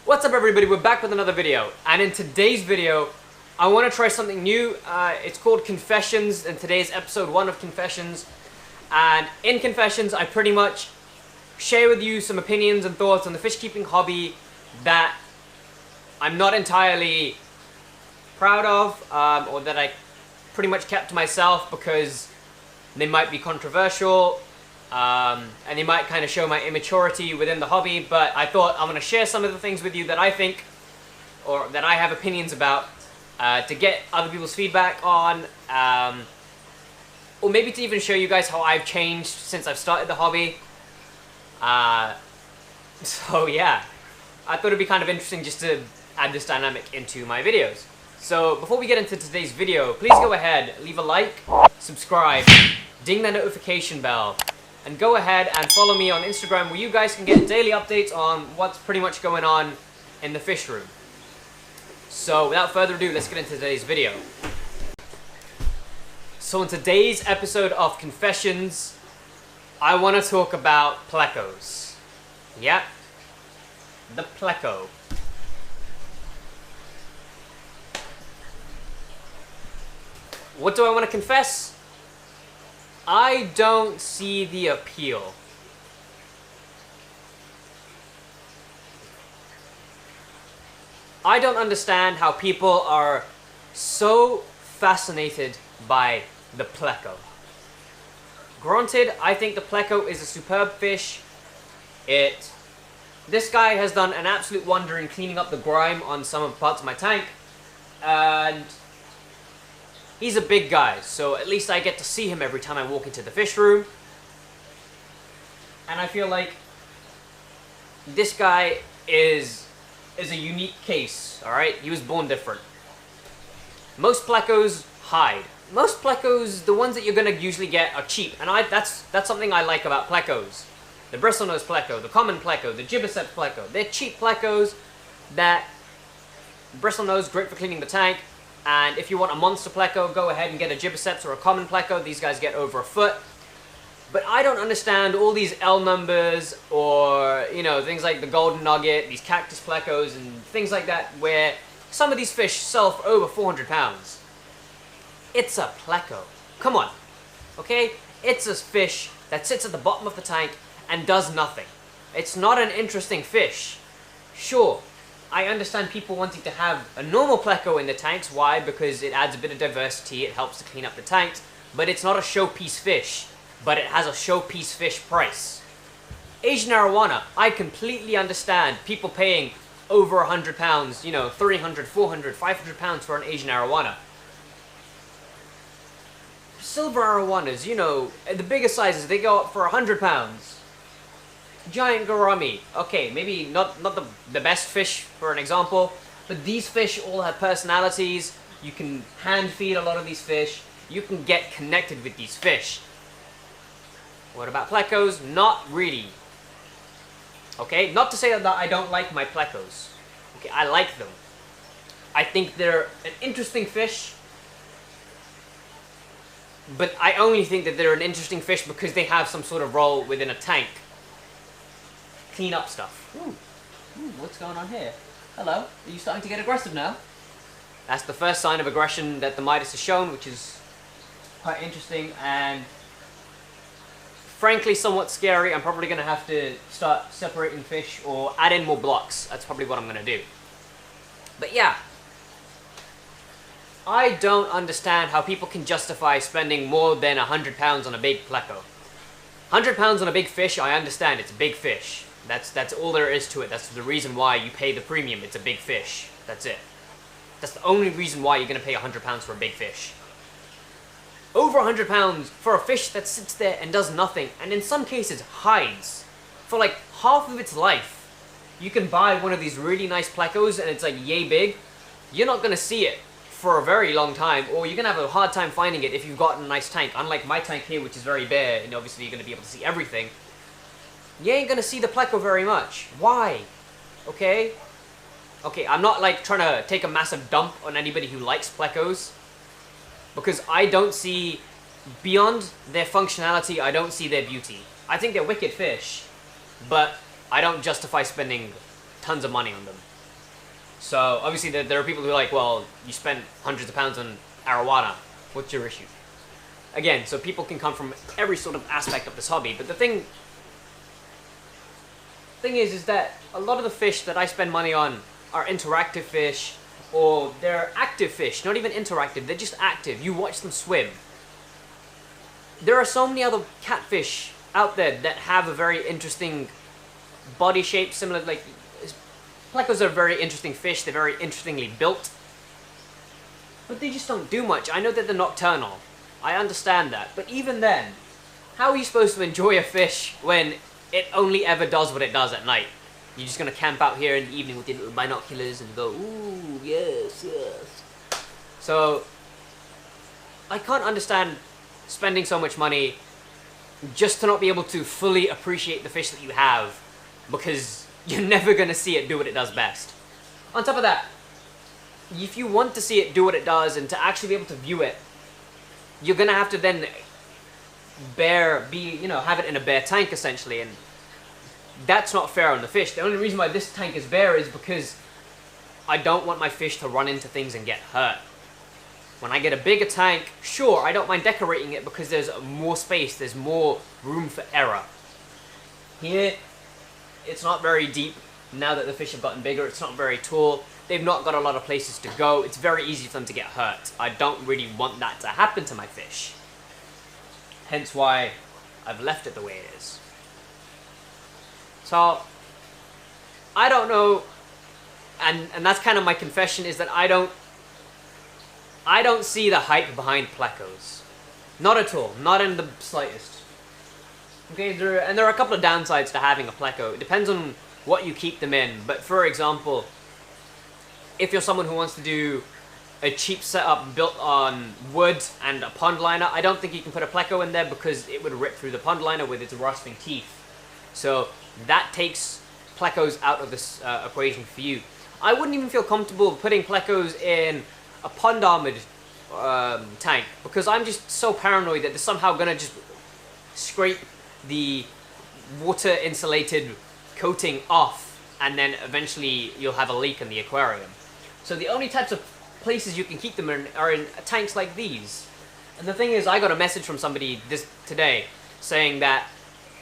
What's up everybody, we're back with another video, and in today's video I want to try something new. It's called Confessions, and today's episode 1 of Confessions. And in Confessions I pretty much share with you some opinions and thoughts on the fish keeping hobby that I'm not entirely proud of, or that I pretty much kept to myself because they might be controversial. And they might kind of show my immaturity within the hobby, but I thought I'm going to share some of the things with you that I think, or that I have opinions about, to get other people's feedback on, or maybe to even show you guys how I've changed since I've started the hobby. So yeah, I thought it'd be kind of interesting just to add this dynamic into my videos. So before we get into today's video, please go ahead, leave a like, subscribe, ding that notification bell, and go ahead and follow me on Instagram, where you guys can get daily updates on what's pretty much going on in the fish room. So without further ado, let's get into today's video. So in today's episode of Confessions, I want to talk about Plecos. Yep, the Pleco. What do I want to confess? I don't see the appeal. I don't understand how people are so fascinated by the Pleco. Granted, I think the Pleco is a superb fish. This guy has done an absolute wonder in cleaning up the grime on some of the parts of my tank, and he's a big guy, so at least I get to see him every time I walk into the fish room. And I feel like this guy is a unique case, alright? He was born different. Most Plecos hide. Most Plecos, the ones that you're going to usually get, are cheap. And that's something I like about Plecos. The bristlenose Pleco, the common Pleco, the gibbous Pleco. They're cheap Plecos that bristlenose, great for cleaning the tank. And if you want a monster Pleco, go ahead and get a Gibbiceps or a common Pleco. These guys get over a foot. But I don't understand all these L numbers, or, you know, things like the Golden Nugget, these Cactus Plecos, and things like that, where some of these fish sell for over 400 pounds. It's a Pleco. Come on. Okay? It's a fish that sits at the bottom of the tank and does nothing. It's not an interesting fish. Sure, I understand people wanting to have a normal Pleco in the tanks. Why? Because it adds a bit of diversity, it helps to clean up the tanks, but it's not a showpiece fish, but it has a showpiece fish price. Asian arowana, I completely understand people paying over 100 pounds, you know, 300, 400, 500 pounds for an Asian arowana. Silver arowanas, you know, the bigger sizes, they go up for 100 pounds. Giant gourami, okay, maybe not the best fish for an example, but these fish all have personalities. You can hand feed a lot of these fish. You can get connected with these fish. What about Plecos? Not really. Okay, not to say that I don't like my Plecos. Okay, I like them. I think they're an interesting fish, but I only think that they're an interesting fish because they have some sort of role within a tank. Clean up stuff. Ooh, what's going on here? Hello, are you starting to get aggressive now? That's the first sign of aggression that the Midas has shown, which is quite interesting and frankly somewhat scary. I'm probably going to have to start separating fish or add in more blocks. That's probably what I'm going to do. But yeah, I don't understand how people can justify spending more than 100 pounds on a big Pleco. 100 pounds on a big fish, I understand, it's a big fish. That's all there is to it. That's the reason why you pay the premium. It's a big fish. That's it. That's the only reason why you're going to pay 100 pounds for a big fish. Over 100 pounds for a fish that sits there and does nothing, and in some cases hides for like half of its life. You can buy one of these really nice Plecos and it's like yay big. You're not going to see it for a very long time, or you're going to have a hard time finding it if you've got a nice tank. Unlike my tank here, which is very bare, and obviously you're going to be able to see everything. You ain't going to see the Pleco very much. Why? Okay? Okay, I'm not like trying to take a massive dump on anybody who likes Plecos, because I don't see, beyond their functionality, I don't see their beauty. I think they're wicked fish, but I don't justify spending tons of money on them. So obviously there are people who are like, well, you spent hundreds of pounds on arowana. What's your issue? Again, so people can come from every sort of aspect of this hobby, but the thing is that a lot of the fish that I spend money on are interactive fish, or they're active fish, not even interactive, they're just active. You watch them swim. There are so many other catfish out there that have a very interesting body shape, similar, like, plecos are very interesting fish, they're very interestingly built, but they just don't do much. I know that they're nocturnal, I understand that, but even then, how are you supposed to enjoy a fish when it only ever does what it does at night? You're just gonna camp out here in the evening with your little binoculars and go, ooh, yes, yes. So, I can't understand spending so much money just to not be able to fully appreciate the fish that you have, because you're never gonna see it do what it does best. On top of that, if you want to see it do what it does and to actually be able to view it, you're gonna have to then have it in a bare tank essentially, and that's not fair on the fish. The only reason why this tank is bare is because I don't want my fish to run into things and get hurt. When I get a bigger tank, sure, I don't mind decorating it because there's more space, there's more room for error. Here, it's not very deep. Now that the fish have gotten bigger, it's not very tall. They've not got a lot of places to go. It's very easy for them to get hurt. I don't really want that to happen to my fish. Hence why I've left it the way it is. So, I don't know, and that's kind of my confession, is that I don't see the hype behind plecos. Not at all, not in the slightest. Okay, there are a couple of downsides to having a pleco. It depends on what you keep them in, but for example, if you're someone who wants to do a cheap setup built on wood and a pond liner, I don't think you can put a pleco in there because it would rip through the pond liner with its rusting teeth. So that takes plecos out of this equation for you. I wouldn't even feel comfortable putting plecos in a pond armored tank because I'm just so paranoid that they're somehow gonna just scrape the water insulated coating off, and then eventually you'll have a leak in the aquarium. So the only types of places you can keep them in are in tanks like these. And the thing is, I got a message from somebody today saying that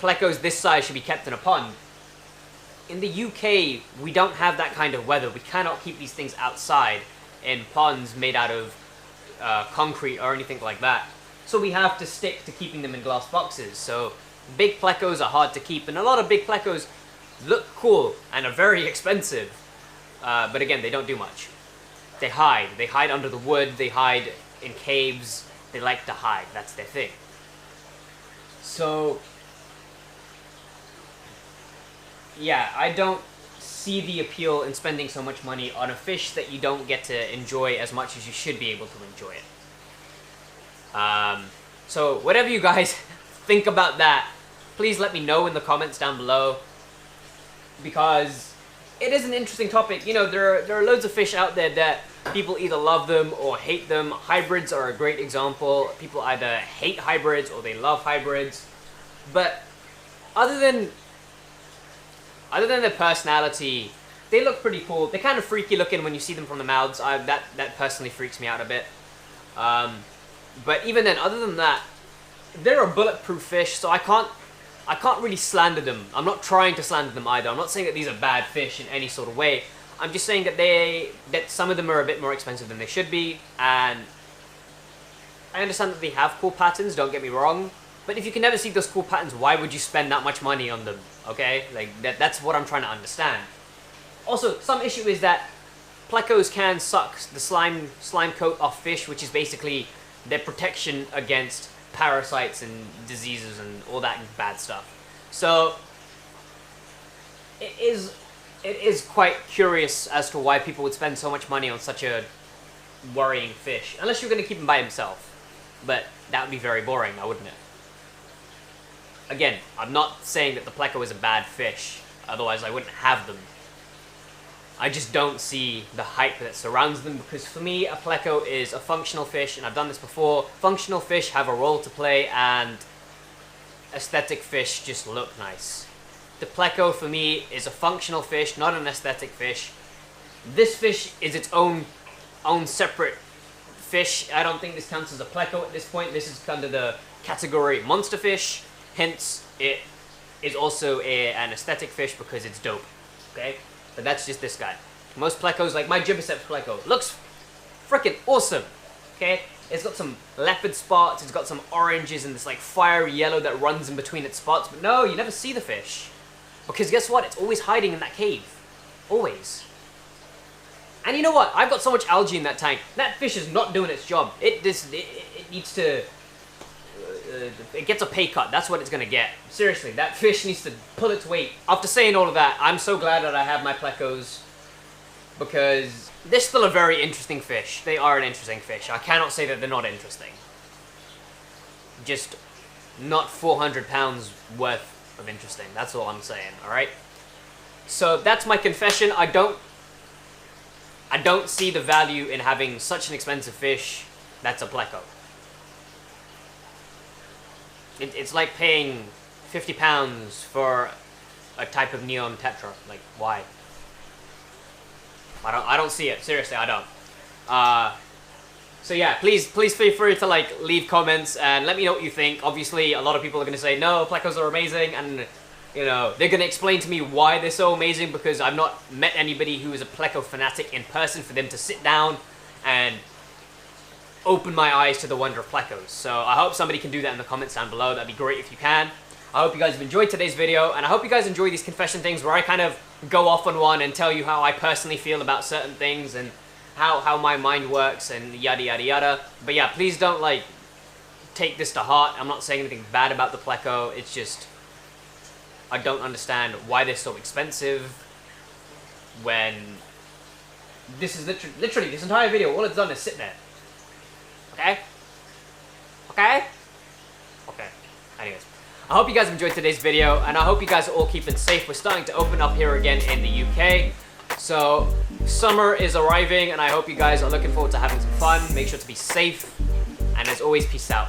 plecos this size should be kept in a pond. In the UK, we don't have that kind of weather. We cannot keep these things outside in ponds made out of concrete or anything like that. So we have to stick to keeping them in glass boxes. So big plecos are hard to keep, and a lot of big plecos look cool and are very expensive. But again, they don't do much. They hide. They hide under the wood. They hide in caves. They like to hide. That's their thing. So yeah, I don't see the appeal in spending so much money on a fish that you don't get to enjoy as much as you should be able to enjoy it. So whatever you guys think about that, please let me know in the comments down below, because it is an interesting topic. You know, there are loads of fish out there that people either love them or hate them. Hybrids are a great example. People either hate hybrids or they love hybrids. But other than their personality, they look pretty cool. They're kind of freaky looking when you see them from the mouths. That personally freaks me out a bit. But even then, other than that, they're a bulletproof fish, so I can't really slander them. I'm not trying to slander them either. I'm not saying that these are bad fish in any sort of way. I'm just saying that some of them are a bit more expensive than they should be, and I understand that they have cool patterns, don't get me wrong, but if you can never see those cool patterns, why would you spend that much money on them? Okay? Like, that's what I'm trying to understand. Also, some issue is that plecos can suck the slime coat off fish, which is basically their protection against parasites and diseases and all that bad stuff. So it is quite curious as to why people would spend so much money on such a worrying fish, unless you're going to keep him by himself. But that would be very boring, now wouldn't it? Again, I'm not saying that the pleco is a bad fish, otherwise I wouldn't have them. I just don't see the hype that surrounds them, because for me, a pleco is a functional fish, and I've done this before. Functional fish have a role to play, and aesthetic fish just look nice. The pleco, for me, is a functional fish, not an aesthetic fish. This fish is its own separate fish. I don't think this counts as a pleco at this point. This is under the category monster fish. Hence, it is also an aesthetic fish because it's dope. Okay, but that's just this guy. Most plecos, like my Gibiceps pleco, looks freaking awesome. Okay, it's got some leopard spots. It's got some oranges and this like fiery yellow that runs in between its spots. But no, you never see the fish because guess what? It's always hiding in that cave. Always. And you know what? I've got so much algae in that tank. That fish is not doing its job. It needs to... it gets a pay cut. That's what it's going to get. Seriously, that fish needs to pull its weight. After saying all of that, I'm so glad that I have my plecos because they're still a very interesting fish. They are an interesting fish. I cannot say that they're not interesting. Just not 400 pounds worth of interesting. That's all I'm saying, alright? So that's my confession. I don't see the value in having such an expensive fish that's a pleco. It's like paying 50 pounds for a type of neon tetra. Like, why? I don't see it. Seriously, I don't. So yeah, please feel free to like leave comments and let me know what you think. Obviously, a lot of people are going to say, no, plecos are amazing, and you know, they're going to explain to me why they're so amazing because I've not met anybody who is a pleco fanatic in person for them to sit down and open my eyes to the wonder of plecos. So I hope somebody can do that in the comments down below. That'd be great if you can. I hope you guys have enjoyed today's video, and I hope you guys enjoy these confession things where I kind of go off on one and tell you how I personally feel about certain things and how my mind works and yada yada yada. But yeah, please don't like take this to heart. I'm not saying anything bad about the pleco. It's just I don't understand why they're so expensive when this is literally this entire video, all it's done is sit there. Okay? Okay? Okay. Anyways, I hope you guys enjoyed today's video, and I hope you guys are all keeping safe. We're starting to open up here again in the UK. So, summer is arriving, and I hope you guys are looking forward to having some fun. Make sure to be safe, and as always, peace out.